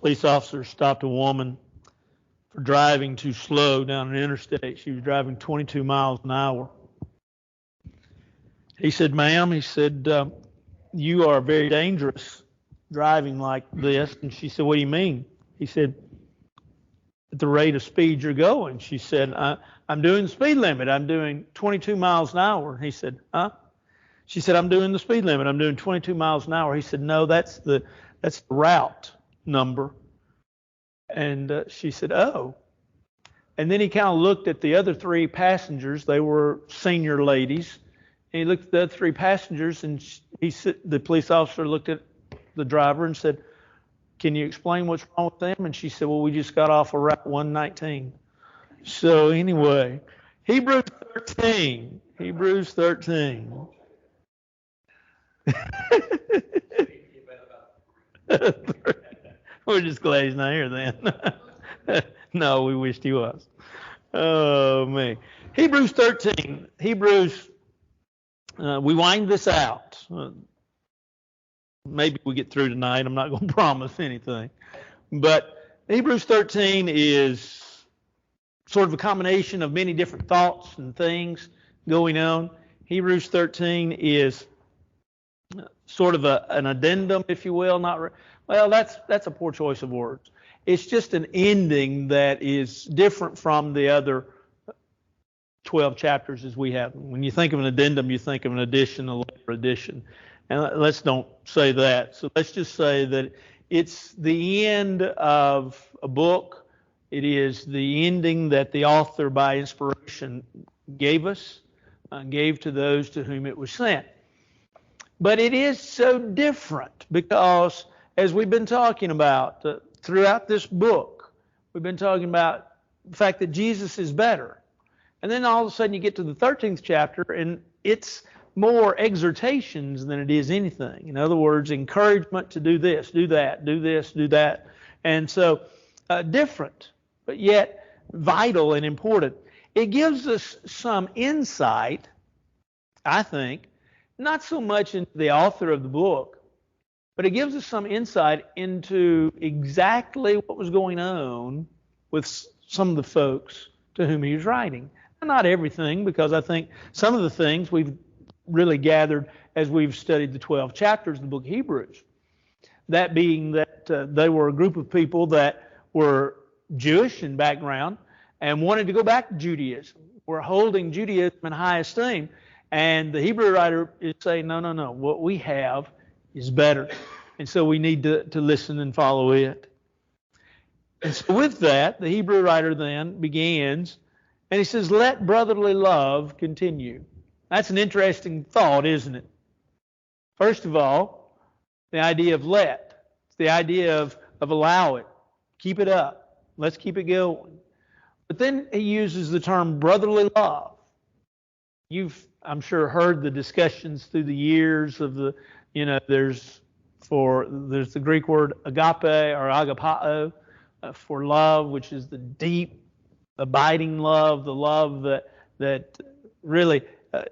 Police officer stopped a woman for driving too slow down an interstate. She was driving 22 miles an hour. He said, "Ma'am," he said, "you are very dangerous driving like this." And she said, "What do you mean?" He said, "At the rate of speed you're going." She said, I'm doing the speed limit. I'm doing 22 miles an hour." He said, "Huh?" She said, "I'm doing the speed limit. I'm doing 22 miles an hour." He said, "No, that's the route number." And she said, "Oh." And then he kind of looked at the other three passengers. They were senior ladies. And he looked at the other three passengers, and the police officer looked at the driver and said, "Can you explain what's wrong with them?" And she said, "Well, we just got off of Route 119. So anyway, Hebrews 13. Hebrews 13. We're just glad he's not here then. No, we wished he was. Oh, man. Hebrews 13. We wind this out. Maybe we get through tonight. I'm not going to promise anything. But Hebrews 13 is sort of a combination of many different thoughts and things going on. Hebrews 13 is sort of an addendum, if you will. That's a poor choice of words. It's just an ending that is different from the other 12 chapters as we have. When you think of an addendum, you think of an addition, a later addition. And let's don't say that. So let's just say that it's the end of a book. It is the ending that the author, by inspiration, gave us, gave to those to whom it was sent. But it is so different because, as we've been talking about throughout this book, we've been talking about the fact that Jesus is better. And then all of a sudden you get to the 13th chapter, and it's more exhortations than it is anything. In other words, encouragement to do this, do that, do this, do that. And so different, but yet vital and important. It gives us some insight, I think, not so much into the author of the book, but it gives us some insight into exactly what was going on with some of the folks to whom he was writing. Not everything, because I think some of the things we've really gathered as we've studied the 12 chapters of the book of Hebrews. That being that they were a group of people that were Jewish in background and wanted to go back to Judaism, were holding Judaism in high esteem. And the Hebrew writer is saying, no, what we have is better. And so we need to listen and follow it. And so with that, the Hebrew writer then begins, and he says, "Let brotherly love continue." That's an interesting thought, isn't it? First of all, the idea of let. It's the idea of allow it. Keep it up. Let's keep it going. But then he uses the term brotherly love. You've, I'm sure, heard the discussions through the years of there's the Greek word agape or agapao for love, which is the deep, abiding love, the love that really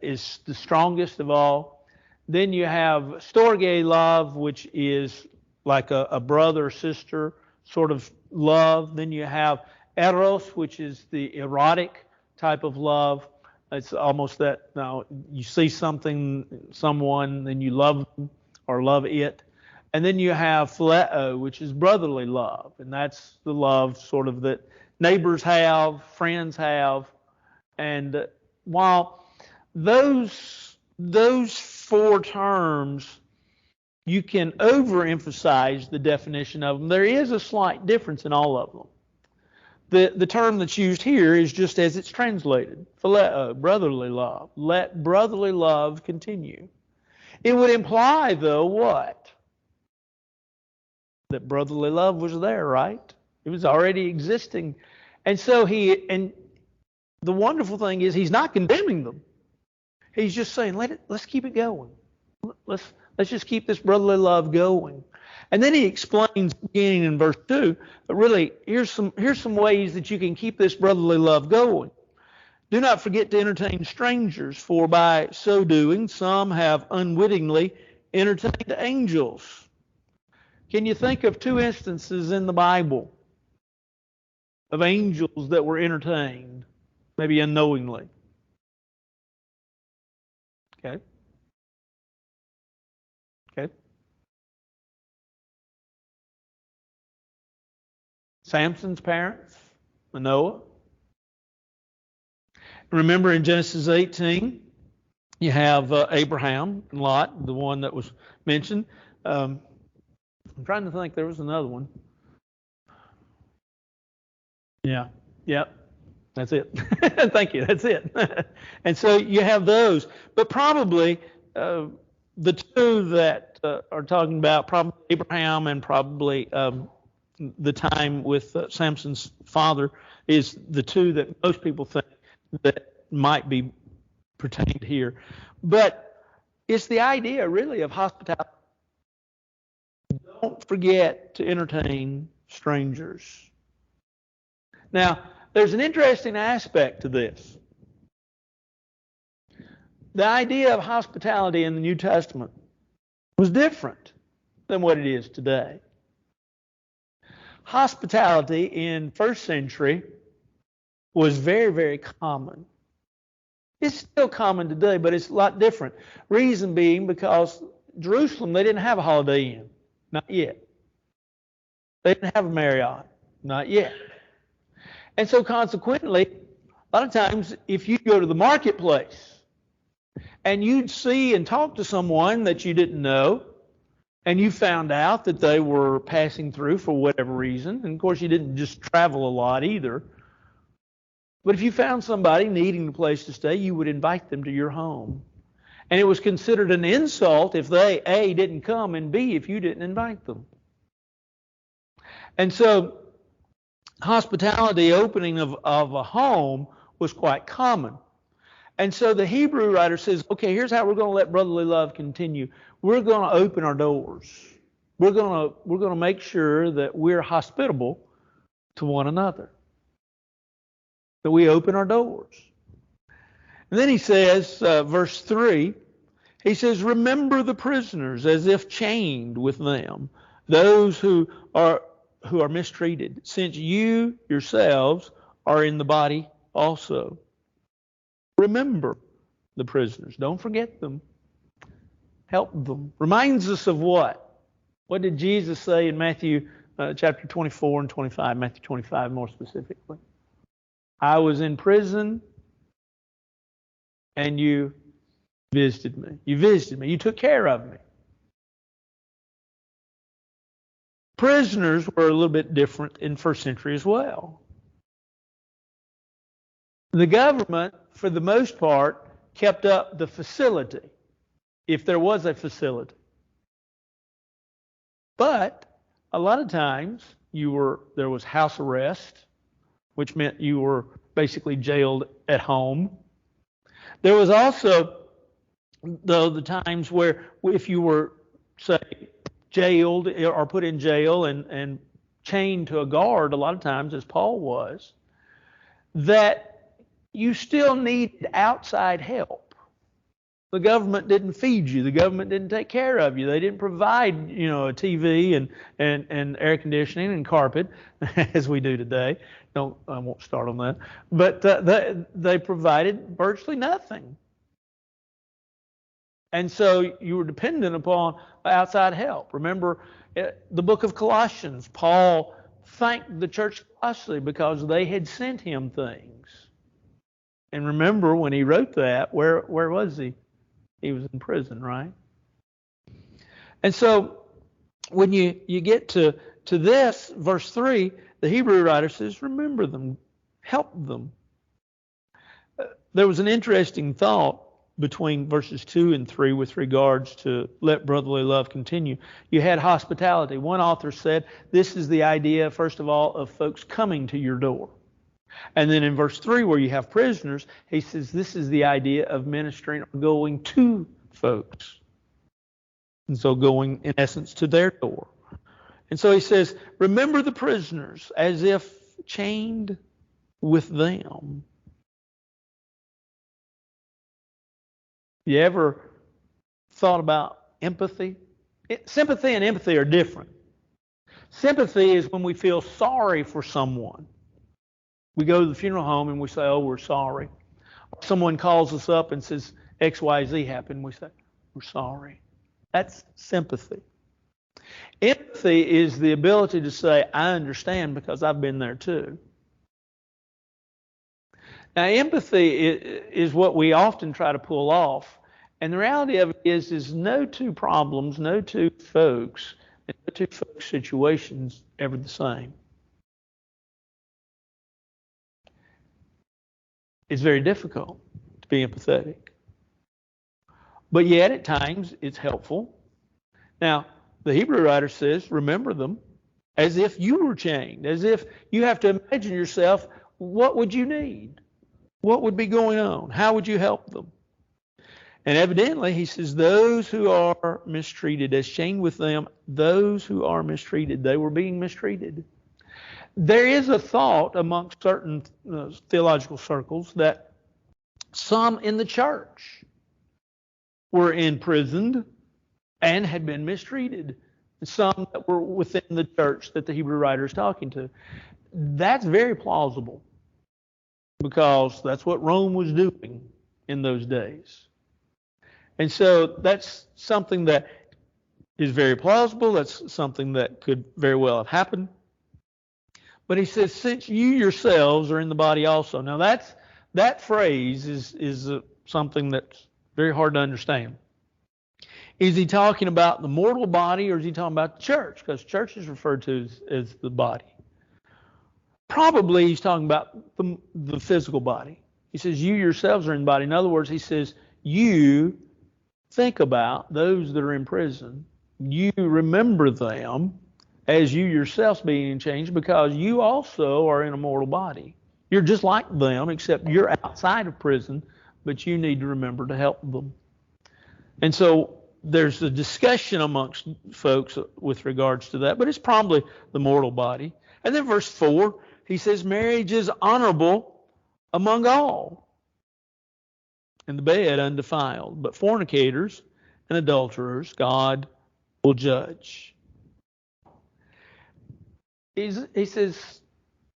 is the strongest of all. Then you have storge love, which is like a brother or sister sort of love. Then you have eros, which is the erotic type of love. It's almost that now you see someone, then you love them or love it. And then you have phileo, which is brotherly love. And that's the love sort of that neighbors have, friends have. And while those four terms, you can overemphasize the definition of them, there is a slight difference in all of them. The term that's used here is just as it's translated, phileo, brotherly love. Let brotherly love continue. It would imply, though, what? That brotherly love was there, right? It was already existing. And so the wonderful thing is he's not condemning them. He's just saying, let's keep it going. Let's just keep this brotherly love going. And then he explains, beginning in verse 2, that really, here's some ways that you can keep this brotherly love going. Do not forget to entertain strangers, for by so doing, some have unwittingly entertained angels. Can you think of 2 instances in the Bible of angels that were entertained, maybe unknowingly? Okay. Okay. Samson's parents, Manoah. Remember in Genesis 18, you have Abraham and Lot, the one that was mentioned. I'm trying to think, there was another one. Yeah. Yep. That's it. Thank you. That's it. And so you have those. But probably the 2 that are talking about, probably Abraham and probably the time with Samson's father, is the 2 that most people think that might be pertained here. But it's the idea really of hospitality. Don't forget to entertain strangers. Now, there's an interesting aspect to this. The idea of hospitality in the New Testament was different than what it is today. Hospitality in first century was very, very common. It's still common today, but it's a lot different. Reason being because Jerusalem, they didn't have a Holiday Inn. Not yet. They didn't have a Marriott. Not yet. And so consequently, a lot of times if you go to the marketplace and you'd see and talk to someone that you didn't know, and you found out that they were passing through for whatever reason, and of course you didn't just travel a lot either, but if you found somebody needing a place to stay, you would invite them to your home. And it was considered an insult if they, A, didn't come, and B, if you didn't invite them. And so hospitality, opening of a home, was quite common. And so the Hebrew writer says, okay, here's how we're going to let brotherly love continue. We're going to open our doors. We're going to make sure that we're hospitable to one another. That we open our doors. And then he says, verse 3, he says, remember the prisoners as if chained with them, those who are mistreated, since you yourselves are in the body also. Remember the prisoners. Don't forget them. Help them. Reminds us of what? What did Jesus say in Matthew chapter 24 and 25? Matthew 25 more specifically. I was in prison and you visited me. You visited me. You took care of me. Prisoners were a little bit different in first century as well. The government, for the most part, kept up the facility, if there was a facility. But a lot of times there was house arrest, which meant you were basically jailed at home. There was also, though, the times where if you were, say, jailed or put in jail and chained to a guard, a lot of times, as Paul was, that you still needed outside help. The government didn't feed you. The government didn't take care of you. They didn't provide, a TV and air conditioning and carpet as we do today. I won't start on that. But they provided virtually nothing. And so you were dependent upon outside help. Remember the book of Colossians. Paul thanked the church of Colossae because they had sent him things. And remember when he wrote that, where was he? He was in prison, right? And so when you get to this, verse 3, the Hebrew writer says, remember them, help them. There was an interesting thought between verses 2 and 3 with regards to let brotherly love continue. You had hospitality. One author said, this is the idea, first of all, of folks coming to your door. And then in verse 3, where you have prisoners, he says this is the idea of ministering or going to folks. And so going, in essence, to their door. And so he says, remember the prisoners as if chained with them. You ever thought about empathy? Sympathy and empathy are different. Sympathy is when we feel sorry for someone. We go to the funeral home and we say, oh, we're sorry. Someone calls us up and says, X, Y, Z happened. We say, we're sorry. That's sympathy. Empathy is the ability to say, I understand because I've been there too. Now, empathy is what we often try to pull off. And the reality of it is no two problems, no two folks, no two folks' situations ever the same. It's very difficult to be empathetic. But yet, at times, it's helpful. Now, the Hebrew writer says, remember them as if you were chained, as if you have to imagine yourself, what would you need? What would be going on? How would you help them? And evidently, he says, those who are mistreated, as chained with them, those who are mistreated, they were being mistreated. There is a thought amongst certain theological circles that some in the church were imprisoned and had been mistreated. Some that were within the church that the Hebrew writer is talking to. That's very plausible because that's what Rome was doing in those days. And so that's something that is very plausible. That's something that could very well have happened. But he says, since you yourselves are in the body also. Now that phrase is something that's very hard to understand. Is he talking about the mortal body or is he talking about the church? Because church is referred to as the body. Probably he's talking about the physical body. He says, you yourselves are in the body. In other words, he says, you think about those that are in prison. You remember them as you yourselves being changed because you also are in a mortal body. You're just like them, except you're outside of prison, but you need to remember to help them. And so there's a discussion amongst folks with regards to that, but it's probably the mortal body. And then verse 4, he says, marriage is honorable among all, and the bed undefiled. But fornicators and adulterers, God will judge. He says,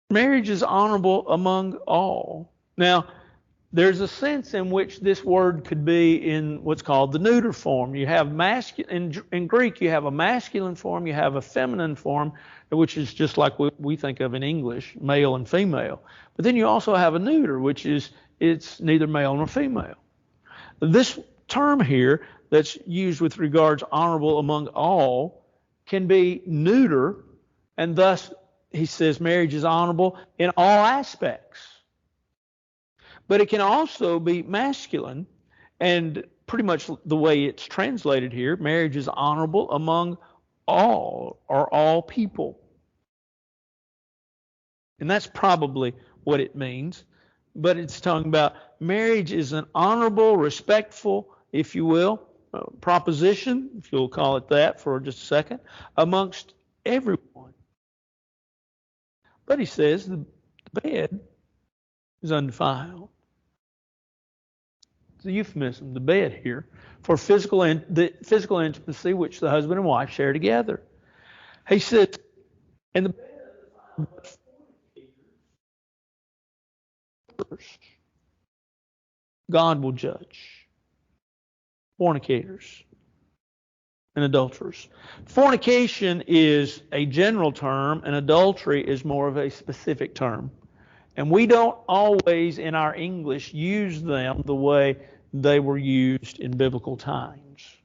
marriage is honorable among all. Now, there's a sense in which this word could be in what's called the neuter form. You have in Greek, you have a masculine form, you have a feminine form, which is just like we think of in English, male and female. But then you also have a neuter, which is it's neither male nor female. This term here that's used with regards honorable among all can be neuter, and thus he says marriage is honorable in all aspects. But it can also be masculine, and pretty much the way it's translated here, marriage is honorable among all, or all people. And that's probably what it means. But it's talking about marriage is an honorable, respectful, if you will, proposition, if you'll call it that for just a second, amongst everyone. But he says the bed is undefiled. It's a euphemism, the bed here, for the physical intimacy which the husband and wife share together. He says, and the bed God will judge fornicators and adulterers. Fornication is a general term, and adultery is more of a specific term. And we don't always, in our English, use them the way they were used in biblical times.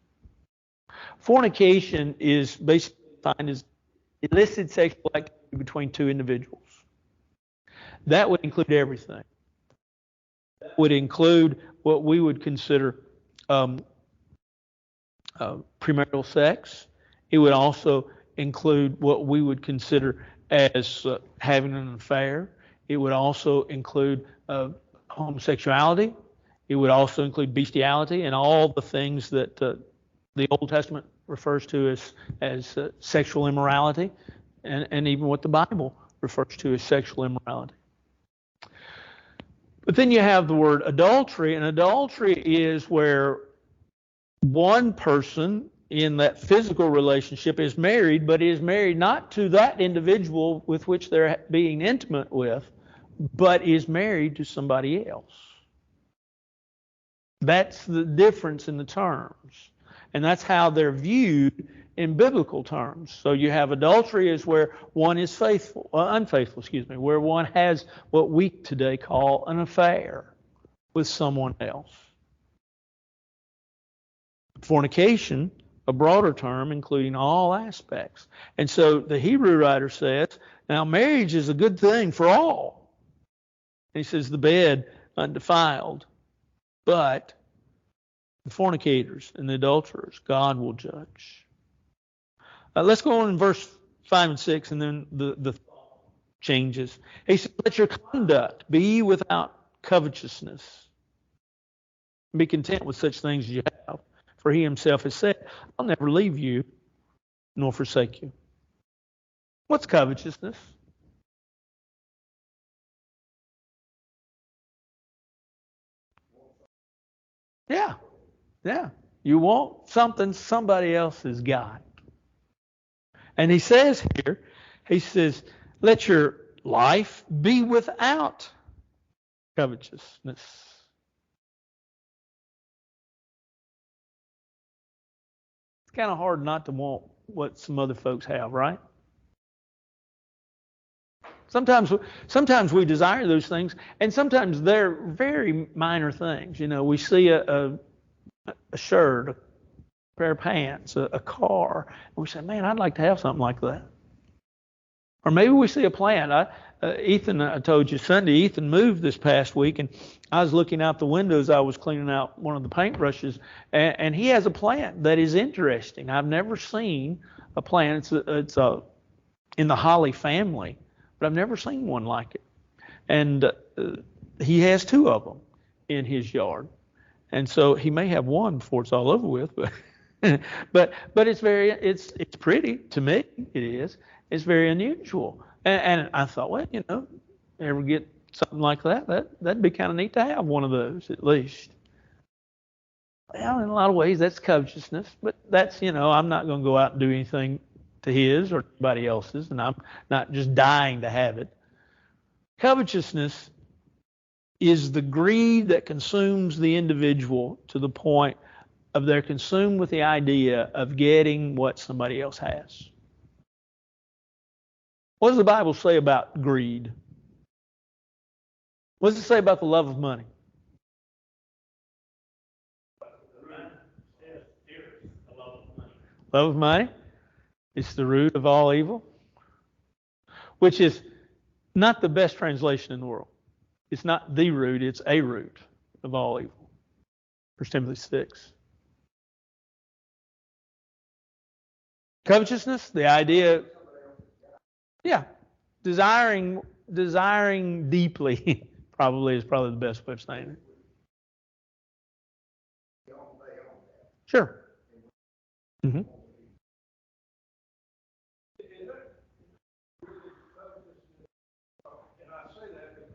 Fornication is basically defined as illicit sexual activity between two individuals. That would include everything. That would include what we would consider premarital sex. It would also include what we would consider as having an affair. It would also include homosexuality. It would also include bestiality and all the things that the Old Testament refers to as sexual immorality, and even what the Bible refers to as sexual immorality. But then you have the word adultery, and adultery is where one person in that physical relationship is married, but is married not to that individual with which they're being intimate with, but is married to somebody else. That's the difference in the terms. And that's how they're viewed in biblical terms. So you have adultery is where one is unfaithful, where one has what we today call an affair with someone else. Fornication, a broader term, including all aspects. And so the Hebrew writer says, now marriage is a good thing for all. And he says the bed undefiled, but the fornicators and the adulterers, God will judge. Let's go on in verse 5 and 6, and then the changes. He says, let your conduct be without covetousness. Be content with such things as you have. For he himself has said, I'll never leave you nor forsake you. What's covetousness? Yeah. You want something somebody else has got. And he says here, he says, let your life be without covetousness. It's kind of hard not to want what some other folks have, right? Sometimes we desire those things, and sometimes they're very minor things. You know, we see a shirt, a pair of pants, a car, and we say, man, I'd like to have something like that. Or maybe we see a plant. I told you Sunday, Ethan moved this past week, and I was looking out the windows. I was cleaning out one of the paintbrushes, and he has a plant that is interesting. I've never seen a plant. It's in the holly family, but I've never seen one like it. And he has two of them in his yard, and so he may have one before it's all over with. But it's pretty to me. It is. It's very unusual. And I thought, well, you know, ever get something like that'd be kind of neat to have one of those at least. Well, in a lot of ways, that's covetousness, but that's, you know, I'm not going to go out and do anything to his or anybody else's, and I'm not just dying to have it. Covetousness is the greed that consumes the individual to the point of they're consumed with the idea of getting what somebody else has. What does the Bible say about greed? What does it say about the love of money? Love of money. It's the root of all evil, which is not the best translation in the world. It's not the root, it's a root of all evil. 1 Timothy 6. Covetousness, the idea, desiring deeply probably is the best way of saying it. Sure. Mm-hmm.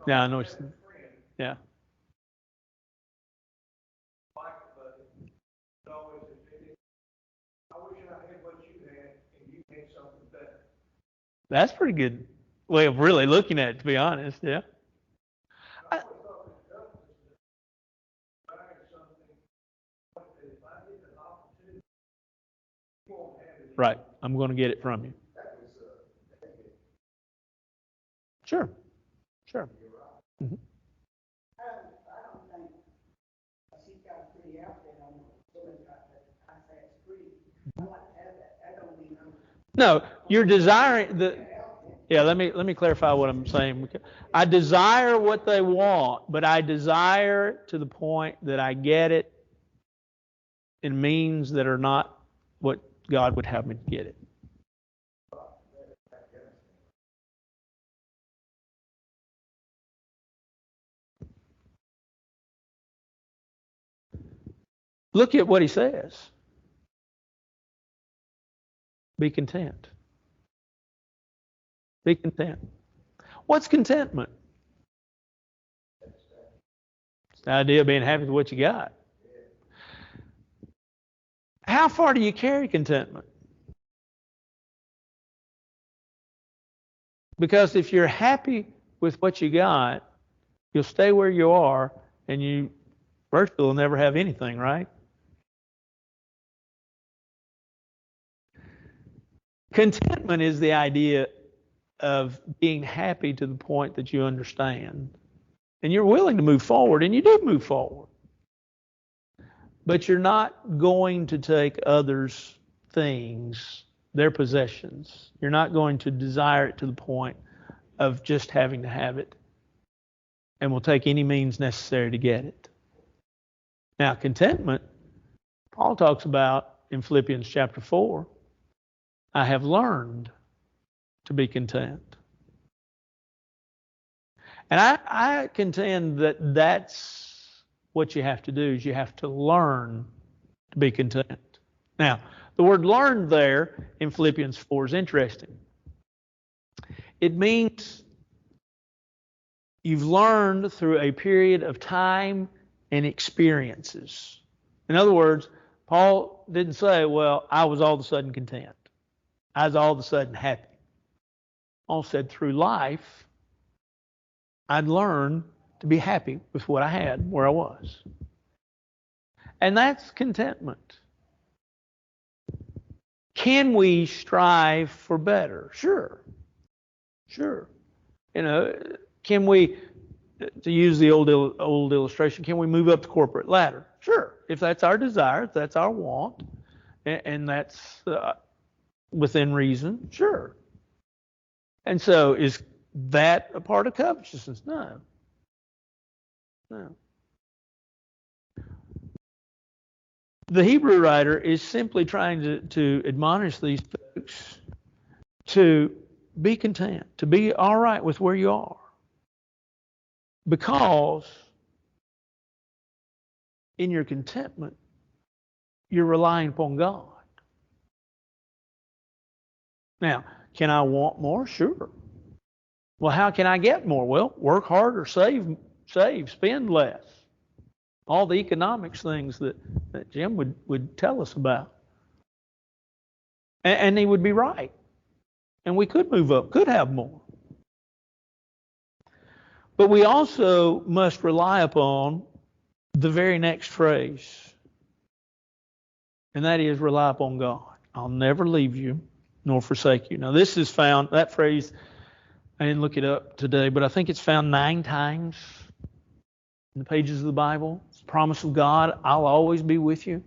Yeah, I know. Yeah. That's a pretty good way of really looking at it, to be honest. Yeah. Right. I'm going to get it from you. Sure. Mm-hmm. No, you're desiring the. Yeah, let me clarify what I'm saying. I desire what they want, but I desire to the point that I get it in means that are not what God would have me to get it. Look at what he says. Be content. Be content. What's contentment? It's the idea of being happy with what you got. how far do you carry contentment? Because if you're happy with what you got, you'll stay where you are, and you virtually will never have anything, right? Contentment is the idea of being happy to the point that you understand. And you're willing to move forward, and you do move forward. But you're not going to take others' things, their possessions. You're not going to desire it to the point of just having to have it, and will take any means necessary to get it. Now, contentment, Paul talks about in Philippians chapter 4, I have learned to be content. And I contend that that's what you have to do, is you have to learn to be content. Now, the word learn there in Philippians 4 is interesting. It means you've learned through a period of time and experiences. In other words, Paul didn't say, well, I was all of a sudden content. I was all of a sudden happy. Paul said, through life, I'd learned to be happy with what I had, where I was. And that's contentment. Can we strive for better? Sure. You know, can we, to use the old illustration, can we move up the corporate ladder? Sure. If that's our desire, if that's our want, and that's within reason, sure. And so is that a part of covetousness? No. The Hebrew writer is simply trying to admonish these folks to be content, to be all right with where you are. Because in your contentment, you're relying upon God. Now, can I want more? Sure. Well, how can I get more? Well, work harder, save, spend less. All the economics things that Jim would tell us about. And he would be right. And we could move up, could have more. But we also must rely upon the very next phrase. And that is rely upon God. I'll never leave you nor forsake you. Now this is found, that phrase, I didn't look it up today, but I think it's found 9 times in the pages of the Bible. It's the promise of God, I'll always be with you.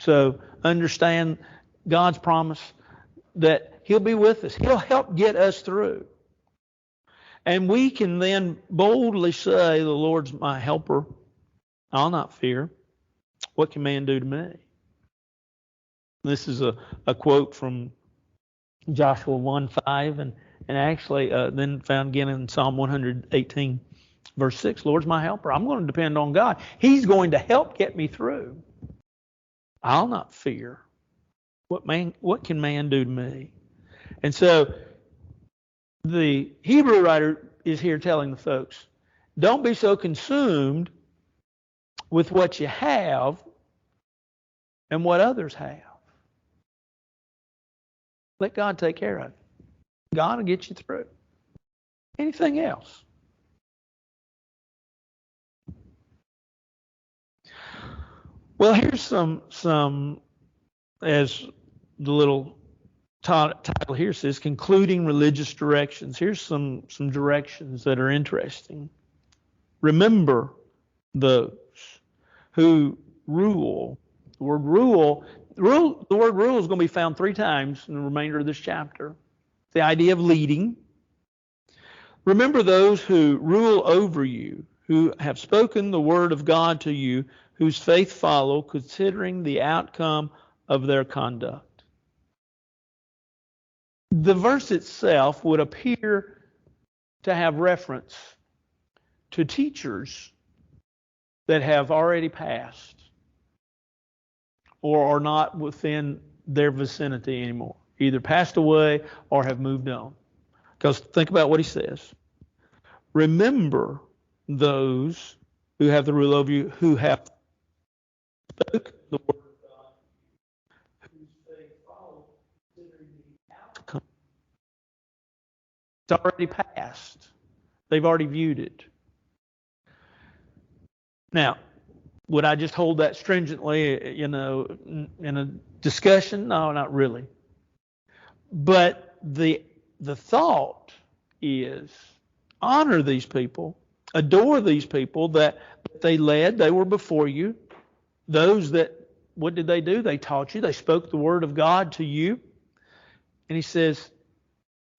So understand God's promise that He'll be with us. He'll help get us through. And we can then boldly say, the Lord's my helper. I'll not fear. What can man do to me? This is a quote from Joshua 1:5 and actually then found again in Psalm 118, verse 6. Lord's my helper. I'm going to depend on God. He's going to help get me through. I'll not fear. What can man do to me? And so the Hebrew writer is here telling the folks, don't be so consumed with what you have and what others have. Let God take care of it. God will get you through. Anything else? Well, here's some as the little title here says, concluding religious directions. Here's some directions that are interesting. Remember those who rule. The word rule is going to be found 3 times in the remainder of this chapter. The idea of leading. Remember those who rule over you, who have spoken the word of God to you, whose faith follow, considering the outcome of their conduct. The verse itself would appear to have reference to teachers that have already passed or are not within their vicinity anymore, either passed away or have moved on. Because think about what he says. Remember those who have the rule over you, who have spoken the word of God, whose faith followed, considering the outcome. It's already passed. They've already viewed it. Now, would I just hold that stringently, in a discussion? No, not really. But the thought is honor these people, adore these people that they led, they were before you. Those that, what did they do? They taught you, they spoke the word of God to you. And he says,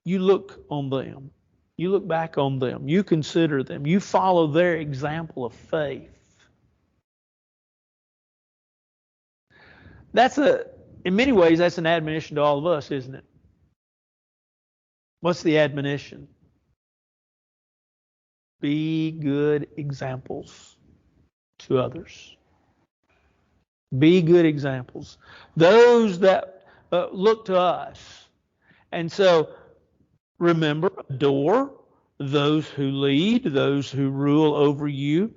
you look on them. You look back on them. You consider them. You follow their example of faith. In many ways, that's an admonition to all of us, isn't it? What's the admonition? Be good examples to others. Be good examples. Those that look to us. And so, remember, adore those who lead, those who rule over you.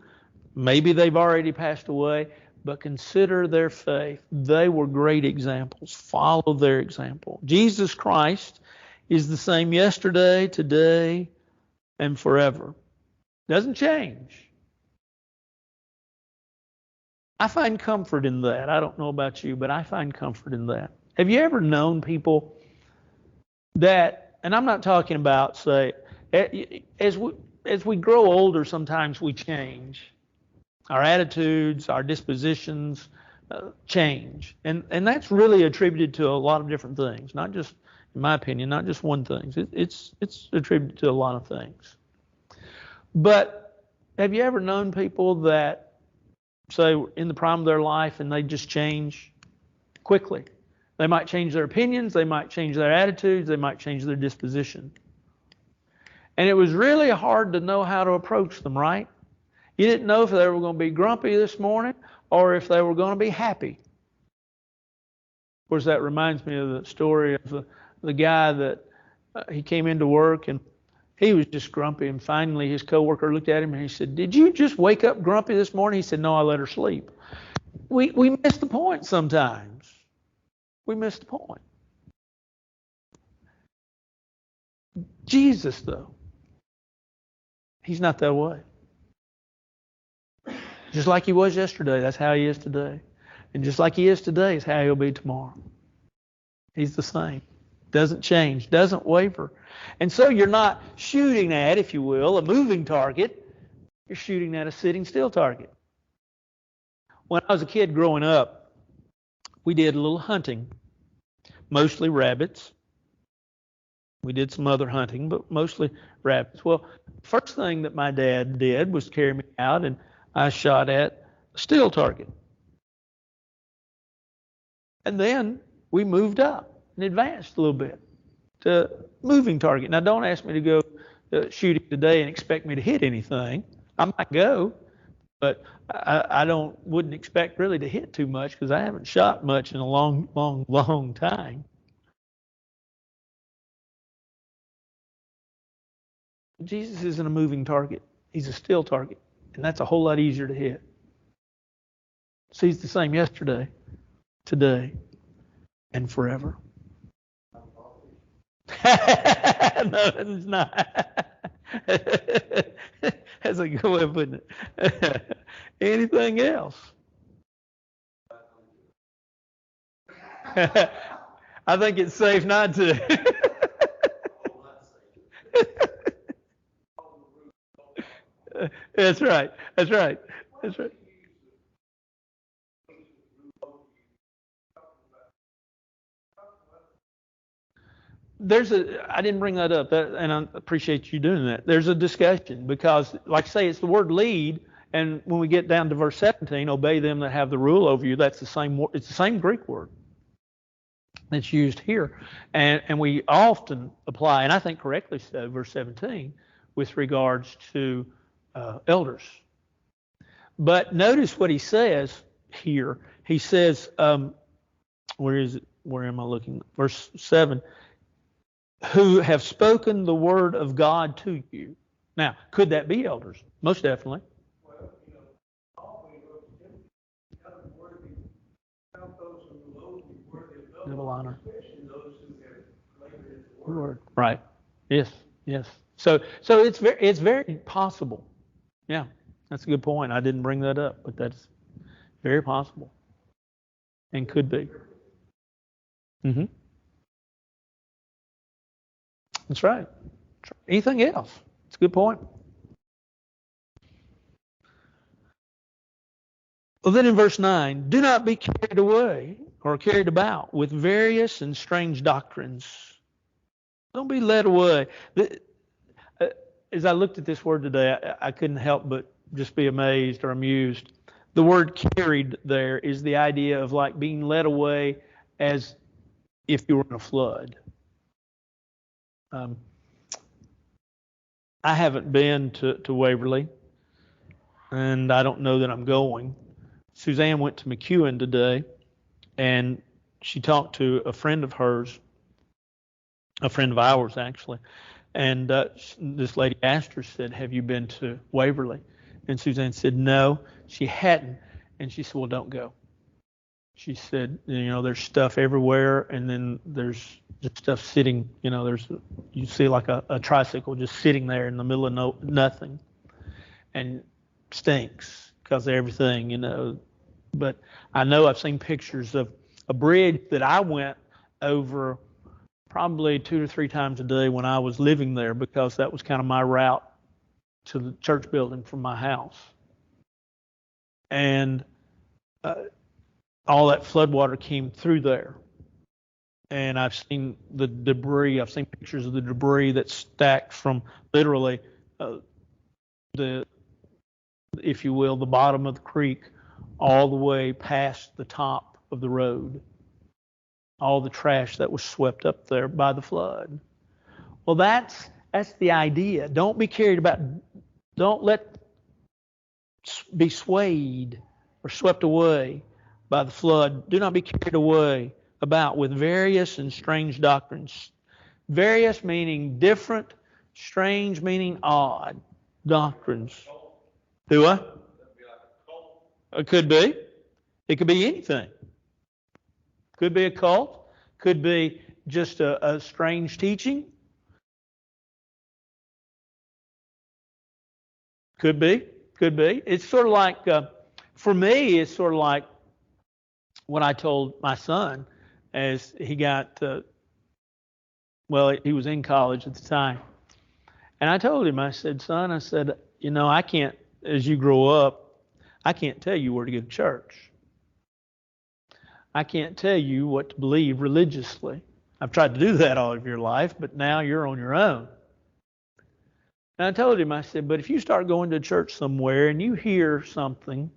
Maybe they've already passed away, but consider their faith. They were great examples. Follow their example. Jesus Christ is the same yesterday, today, and forever. Doesn't change. I find comfort in that. I don't know about you, but I find comfort in that. Have you ever known people that, and I'm not talking about, say, as we grow older, sometimes we change. Our attitudes, our dispositions change. And that's really attributed to a lot of different things, not just, in my opinion, not just one thing. It's attributed to a lot of things. But have you ever known people that, say, in the prime of their life and they just change quickly? They might change their opinions, they might change their attitudes, they might change their disposition. And it was really hard to know how to approach them, right? You didn't know if they were going to be grumpy this morning or if they were going to be happy. Of course, that reminds me of the story of the guy that he came into work and he was just grumpy, and finally his coworker looked at him and he said, "Did you just wake up grumpy this morning?" He said, "No, I let her sleep." We miss the point sometimes. We miss the point. Jesus, though, he's not that way. Just like he was yesterday, that's how he is today. And just like he is today is how he'll be tomorrow. He's the same. Doesn't change, doesn't waver. And so you're not shooting at, if you will, a moving target. You're shooting at a sitting still target. When I was a kid growing up, we did a little hunting, mostly rabbits. We did some other hunting, but mostly rabbits. Well, first thing that my dad did was carry me out, and I shot at a still target. And then we moved up and advanced a little bit to moving target. Now, don't ask me to go shooting today and expect me to hit anything. I might go, but I wouldn't expect really to hit too much because I haven't shot much in a long time. Jesus isn't a moving target. He's a still target, and that's a whole lot easier to hit. So he's the same yesterday, today, and forever. No, it's not. That's a good way of putting it. Anything else? I think it's safe not to. That's right. That's right. That's right. I didn't bring that up, and I appreciate you doing that. There's a discussion because, like I say, it's the word lead, and when we get down to verse 17, obey them that have the rule over you. That's the same. It's the same Greek word that's used here, and we often apply, and I think correctly so, verse 17, with regards to elders. But notice what he says here. He says, where is it? Where am I looking? Verse 7. Who have spoken the word of God to you. Now, could that be elders? Most definitely. Well, always the word of Double honor. Lord. Right. Yes. Yes. So it's very possible. Yeah, that's a good point. I didn't bring that up, but that's very possible and could be. Mm-hmm. That's right. Anything else? It's a good point. Well, then in verse 9, do not be carried away or carried about with various and strange doctrines. Don't be led away. As I looked at this word today, I couldn't help but just be amazed or amused. The word carried there is the idea of like being led away as if you were in a flood. I haven't been to Waverly, and I don't know that I'm going. Suzanne went to McEwen today, and she talked to a friend of hers, a friend of ours actually, and this lady asked her, said, have you been to Waverly? And Suzanne said no, she hadn't. And she said, well, don't go. She said, there's stuff everywhere, and then there's just stuff sitting, you see like a tricycle just sitting there in the middle of nothing, and stinks because of everything, But I know I've seen pictures of a bridge that I went over probably 2 to 3 times a day when I was living there, because that was kind of my route to the church building from my house. And all that floodwater came through there. And I've seen the debris. I've seen pictures of the debris that's stacked from literally if you will, the bottom of the creek all the way past the top of the road. All the trash that was swept up there by the flood. Well, that's the idea. Don't be carried about. Don't be swayed or swept away by the flood. Do not be carried away about with various and strange doctrines. Various meaning different, strange meaning odd doctrines. Do what? It could be. It could be anything. Could be a cult. Could be just a strange teaching. Could be. Could be. It's sort of like, for me, it's sort of like what I told my son as he got, he was in college at the time. And I told him, I said, son, I can't, as you grow up, I can't tell you where to go to church. I can't tell you what to believe religiously. I've tried to do that all of your life, but now you're on your own. And I told him, I said, but if you start going to church somewhere and you hear something,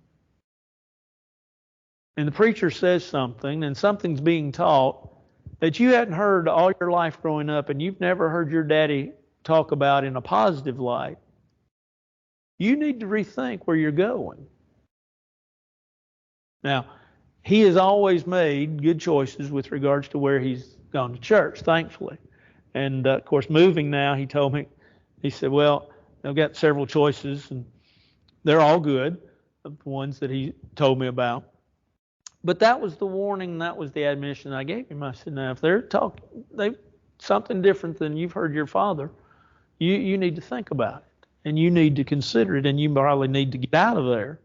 and the preacher says something, and something's being taught that you hadn't heard all your life growing up, and you've never heard your daddy talk about in a positive light, you need to rethink where you're going. Now, he has always made good choices with regards to where he's gone to church, thankfully. And, of course, moving now, he told me, he said, well, I've got several choices, and they're all good, the ones that he told me about. But that was the warning, that was the admonition I gave him. I said, now, if they're something different than you've heard your father, you need to think about it, and you need to consider it, and you probably need to get out of there.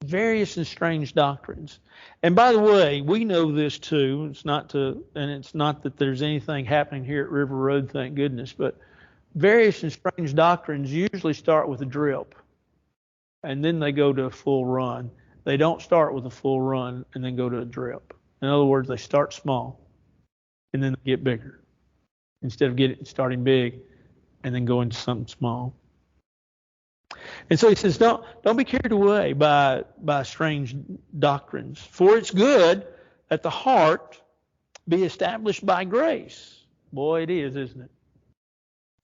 Various and strange doctrines. And by the way, we know this too. It's not that there's anything happening here at River Road, thank goodness, but various and strange doctrines usually start with a drip, and then they go to a full run. They don't start with a full run and then go to a drip. In other words, they start small and then they get bigger, instead of starting big and then going to something small. And so he says, don't be carried away by strange doctrines, for it's good that the heart be established by grace. Boy, it is, isn't it?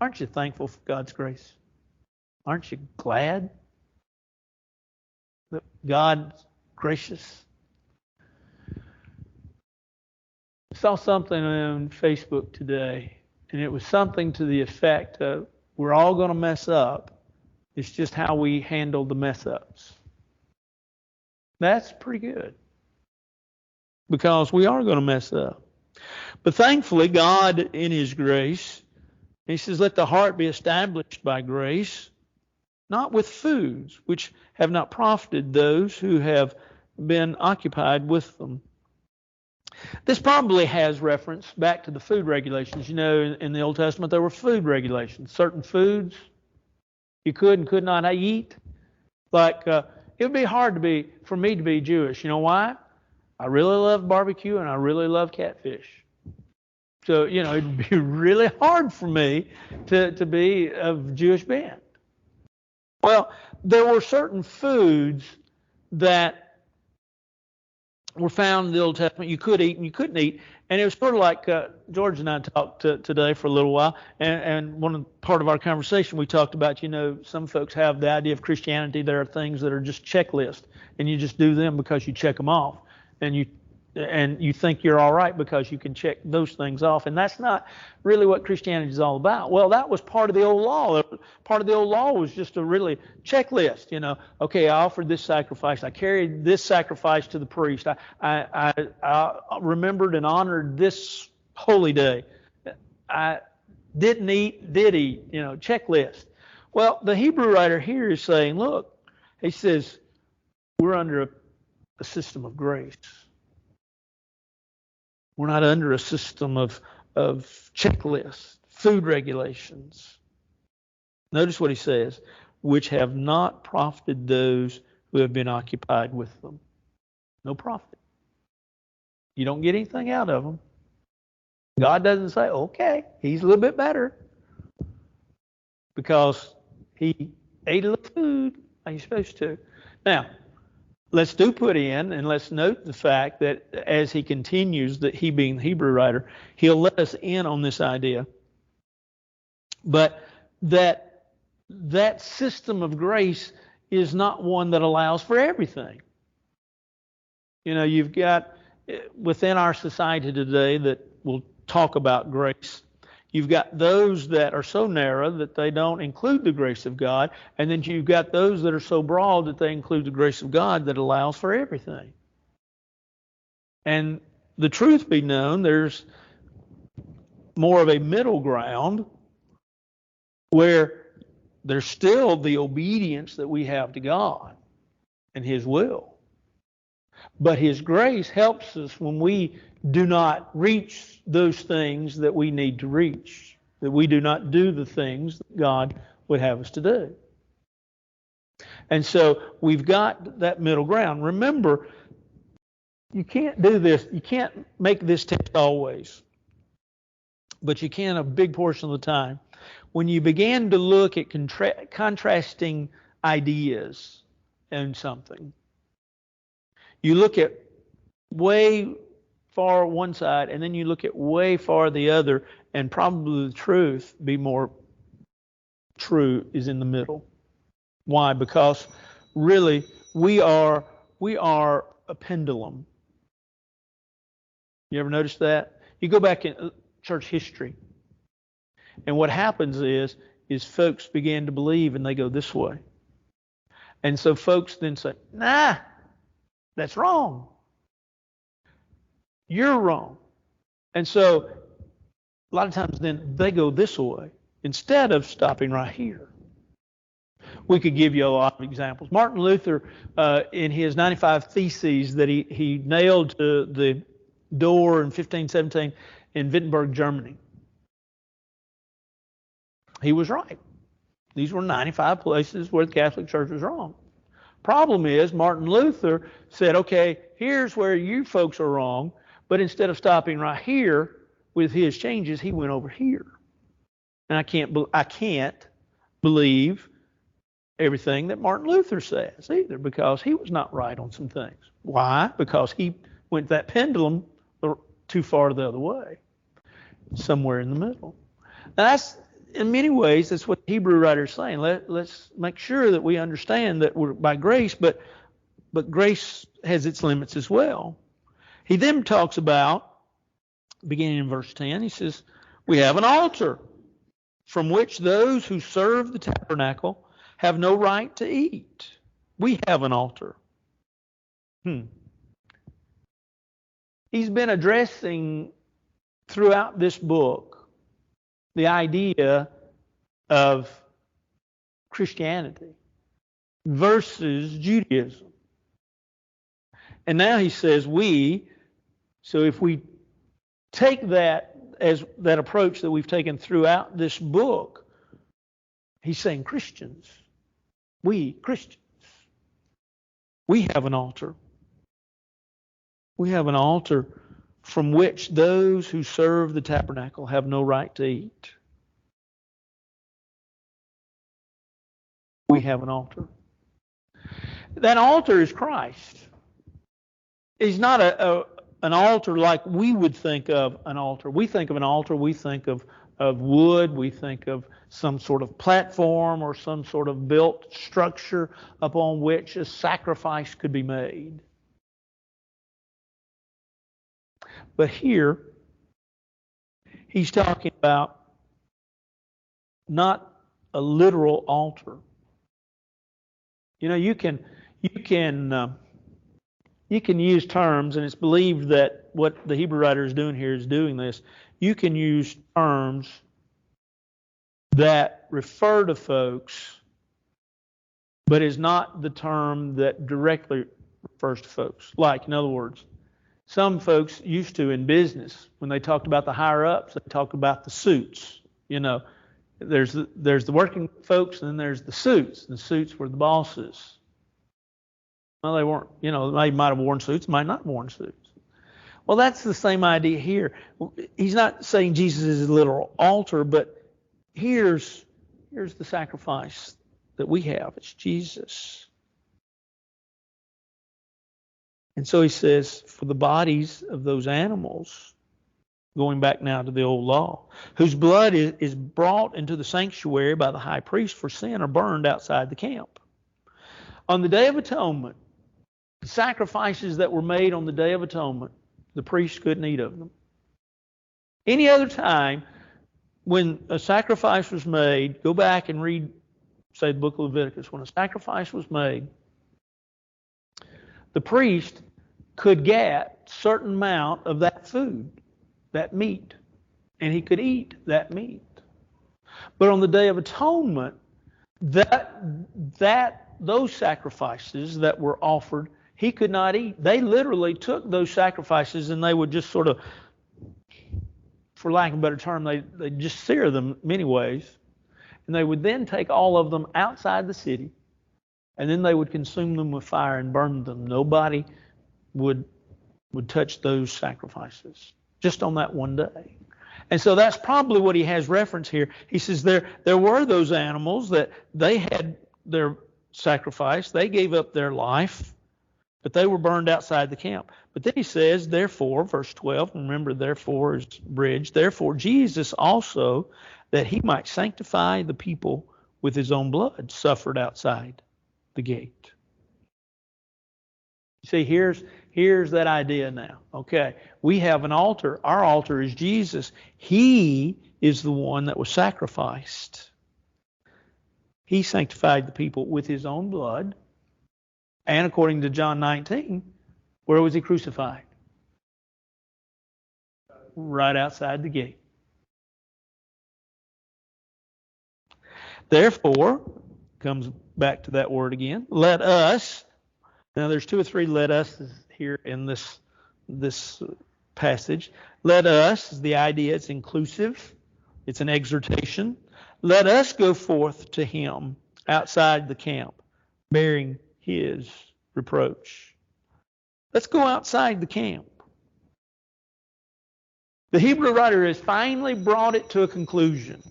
Aren't you thankful for God's grace? Aren't you glad that God's gracious? I saw something on Facebook today, and it was something to the effect of, we're all going to mess up. It's just how we handle the mess ups. That's pretty good. because we are going to mess up. But thankfully, God, in His grace, He says, let the heart be established by grace, not with foods, which have not profited those who have been occupied with them. This probably has reference back to the food regulations. You know, in the Old Testament, there were food regulations. Certain foods you could and could not eat. Like, it would be hard for me to be Jewish. You know why? I really love barbecue and I really love catfish. So, you know, it'd be really hard for me to be of Jewish bent. Well, there were certain foods that were found in the Old Testament you could eat and you couldn't eat. And it was sort of like George and I talked today for a little while. And part of our conversation, we talked about, you know, some folks have the idea of Christianity. There are things that are just checklists, and you just do them because you check them off. And you think you're all right because you can check those things off. And that's not really what Christianity is all about. Well, that was part of the old law. Part of the old law was just a really checklist, you know. Okay, I offered this sacrifice. I carried this sacrifice to the priest. I remembered and honored this holy day. I didn't eat, did eat, you know, checklist. Well, the Hebrew writer here is saying, look, he says, we're under a system of grace. We're not under a system of checklists, food regulations. Notice what he says, which have not profited those who have been occupied with them. No profit. You don't get anything out of them. God doesn't say, okay, he's a little bit better because he ate a little food like he's supposed to. Now, let's put in, and let's note the fact that as he continues, that he being the Hebrew writer, he'll let us in on this idea. But that system of grace is not one that allows for everything. You know, you've got, within our society today that will talk about grace, you've got those that are so narrow that they don't include the grace of God, and then you've got those that are so broad that they include the grace of God that allows for everything. And the truth be known, there's more of a middle ground where there's still the obedience that we have to God and His will. But His grace helps us when we do not reach those things that we need to reach, that we do not do the things that God would have us to do. And so we've got that middle ground. Remember, you can't do this. You can't make this text always, but you can a big portion of the time. When you begin to look at contrasting ideas in something, you look at way far one side, and then you look at way far the other, and probably the truth, be more true, is in the middle. Why? Because really we are a pendulum. You ever notice that? You go back in church history, and what happens is folks begin to believe and they go this way. And so folks then say, nah, that's wrong. You're wrong. And so a lot of times then they go this way instead of stopping right here. We could give you a lot of examples. Martin Luther, in his 95 Theses that he nailed to the door in 1517 in Wittenberg, Germany, he was right. These were 95 places where the Catholic Church was wrong. Problem is, Martin Luther said, okay, here's where you folks are wrong, but instead of stopping right here with his changes, he went over here. And I can't believe everything that Martin Luther says either, because he was not right on some things. Why? Because he went that pendulum too far the other way, somewhere in the middle. Now that's, in many ways, that's what the Hebrew writer is saying. Let's make sure that we understand that we're by grace, but grace has its limits as well. He then talks about, beginning in verse 10, he says, we have an altar from which those who serve the tabernacle have no right to eat. We have an altar. He's been addressing throughout this book the idea of Christianity versus Judaism. And now he says so if we take that as that approach that we've taken throughout this book, he's saying Christians, we have an altar. We have an altar from which those who serve the tabernacle have no right to eat. We have an altar. That altar is Christ. He's not an altar like we would think of an altar. We think of an altar, we think of wood, we think of some sort of platform or some sort of built structure upon which a sacrifice could be made. But here, he's talking about not a literal altar. You know, you can use terms, and it's believed that what the Hebrew writer is doing here is doing this. You can use terms that refer to folks, but is not the term that directly refers to folks. Like, in other words, some folks used to in business, when they talked about the higher ups, they talked about the suits. You know, there's the working folks, and then there's the suits. The suits were the bosses. Well, they weren't, you know, they might have worn suits, might not have worn suits. Well, that's the same idea here. He's not saying Jesus is a literal altar, but here's the sacrifice that we have. It's Jesus. And so he says, for the bodies of those animals, going back now to the old law, whose blood is brought into the sanctuary by the high priest for sin, are burned outside the camp. On the Day of Atonement, the sacrifices that were made on the Day of Atonement, the priest couldn't eat of them. Any other time, when a sacrifice was made, go back and read, say, the book of Leviticus. When a sacrifice was made, the priest could get a certain amount of that food, that meat, and he could eat that meat. But on the Day of Atonement, those sacrifices that were offered, he could not eat. They literally took those sacrifices and they would just sort of, for lack of a better term, they just sear them many ways. And they would then take all of them outside the city, and then they would consume them with fire and burn them. Nobody would touch those sacrifices just on that one day. And so that's probably what he has reference here. He says there were those animals that they had their sacrifice. They gave up their life, but they were burned outside the camp. But then he says, therefore, verse 12, remember, therefore is bridge, therefore Jesus also, that he might sanctify the people with his own blood, suffered outside the gate. See, here's that idea now. Okay, we have an altar. Our altar is Jesus. He is the one that was sacrificed. He sanctified the people with his own blood. And according to John 19, where was he crucified? Right outside the gate. Therefore, comes back to that word again, let us. Now there's two or three let us here in this passage. Let us is the idea, it's inclusive, it's an exhortation. Let us go forth to him outside the camp, bearing his reproach. Let's go outside the camp. The Hebrew writer has finally brought it to a conclusion.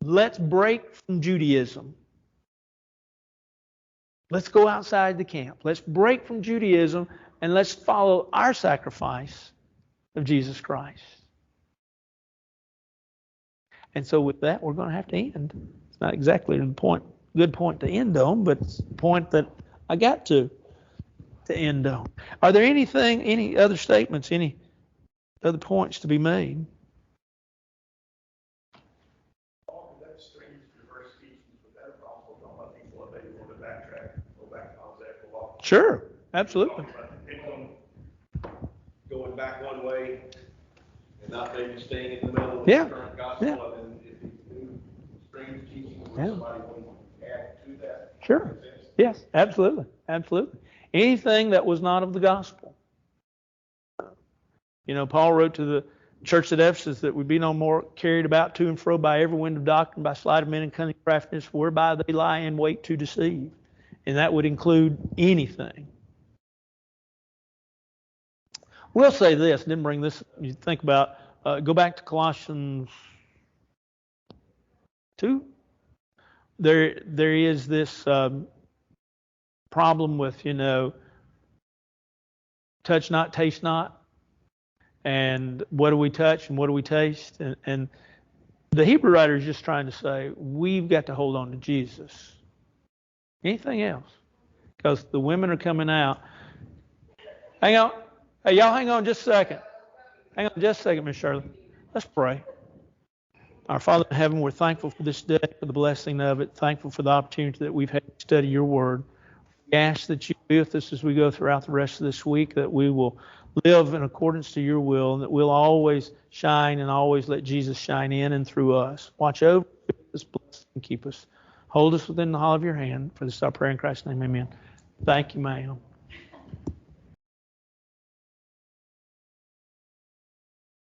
Let's break from Judaism. Let's go outside the camp. Let's break from Judaism and let's follow our sacrifice of Jesus Christ. And so with that, we're going to have to end. It's not exactly the good point to end on, but it's the point that I got to end on. Are there any other statements, any other points to be made? Sure, absolutely. going back one way and not maybe staying in the middle of Yeah. the current gospel, Yeah. and then if it's new, strange teaching where Yeah. somebody wants to add to that. Sure. Yes, absolutely. Absolutely. Anything that was not of the gospel. You know, Paul wrote to the church at Ephesus that we be no more carried about to and fro by every wind of doctrine, by sleight of men and cunning craftiness, whereby they lie in wait to deceive. And that would include anything. We'll say this, didn't bring this, you think about, go back to Colossians 2. There is this problem with, you know, touch not, taste not. And what do we touch and what do we taste? And the Hebrew writer is just trying to say, we've got to hold on to Jesus. Anything else? Because the women are coming out. Hang on. Hey, y'all hang on just a second. Hang on just a second, Miss Shirley. Let's pray. Our Father in heaven, we're thankful for this day, for the blessing of it, thankful for the opportunity that we've had to study your word. We ask that you be with us as we go throughout the rest of this week, that we will live in accordance to your will, and that we'll always shine and always let Jesus shine in and through us. Watch over us, bless and keep us. Hold us within the hollow of your hand. For this our prayer in Christ's name, amen. Thank you, ma'am.